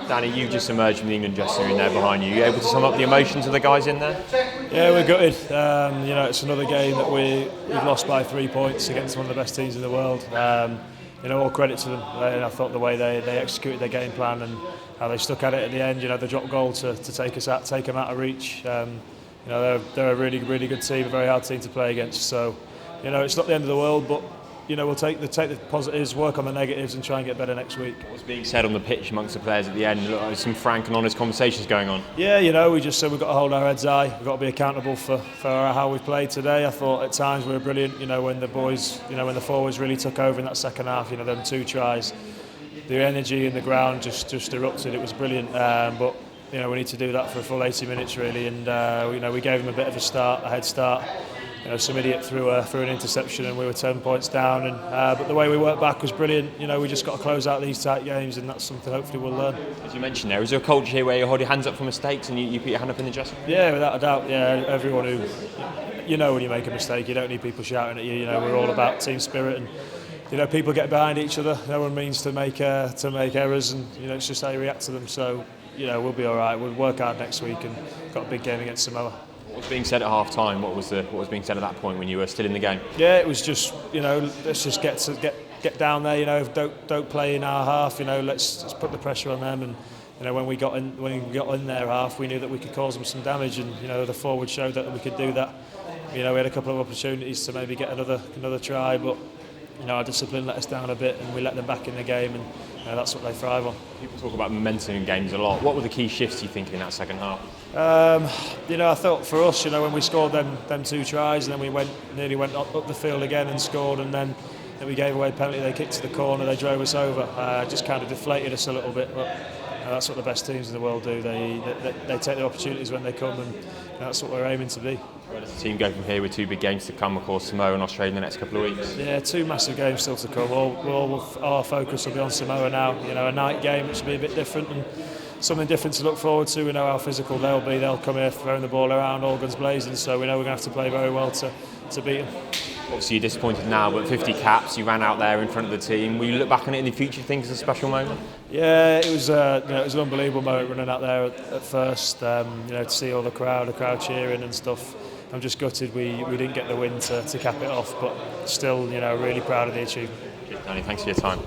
Danny, you just emerged from the England dressing room there behind you. Are you able to sum up the emotions of the guys in there? Yeah, we're gutted. It's another game that we've lost by 3 points against one of the best teams in the world. All credit to them. I thought the way they executed their game plan and how they stuck at it at the end. The drop goal to take them out of reach. They're a really, really good team, a very hard team to play against. So, it's not the end of the world, but we'll take the positives, work on the negatives, and try and get better next week. What was being said on the pitch amongst the players at the end? Look, some frank and honest conversations going on. Yeah, we just said we've got to hold our heads high. We've got to be accountable for how we've played today. I thought at times we were brilliant. When the boys, when the forwards really took over in that second half. Them 2 tries, the energy in the ground just erupted. It was brilliant. But we need to do that for a full 80 minutes really. And we gave them a bit of a head start. Some idiot threw an interception and we were 10 points down. But the way we worked back was brilliant. We just got to close out these tight games, and that's something hopefully we'll learn. As you mentioned there, is there a culture here where you hold your hands up for mistakes and you put your hand up in the dressing room? Yeah, without a doubt. Yeah, everyone who, when you make a mistake, you don't need people shouting at you. We're all about team spirit, and people get behind each other. No one means to make errors, and it's just how you react to them. So we'll be all right. We'll work hard next week, and got a big game against Samoa. What was being said at half time? What was being said at that point when you were still in the game? Yeah, it was just let's just get down there. Don't play in our half. Let's put the pressure on them. And when we got in their half, we knew that we could cause them some damage. And the forward showed that we could do that. We had a couple of opportunities to maybe get another try, but our discipline let us down a bit, and we let them back in the game, and that's what they thrive on. People talk about momentum in games a lot. What were the key shifts you think in that second half? I thought for us, when we scored them 2 tries, and then we nearly went up the field again and scored, and then we gave away a penalty. They kicked to the corner, they drove us over. Just kind of deflated us a little bit, but that's what the best teams in the world do. They take the opportunities when they come, and that's what we're aiming to be. Where does the team go from here with 2 big games to come, of course, Samoa and Australia in the next couple of weeks? Yeah, 2 massive games still to come. All our focus will be on Samoa now. A night game which will be a bit different and something different to look forward to. We know how physical they'll be. They'll come here throwing the ball around, all guns blazing. So we know we're going to have to play very well to beat them. Obviously you're disappointed now, but 50 caps, you ran out there in front of the team. Will you look back on it in the future, think it's a special moment? Yeah, it was an unbelievable moment running out there at first. To see all the crowd cheering and stuff. I'm just gutted we didn't get the win to cap it off, but still, really proud of the achievement. Danny, thanks for your time.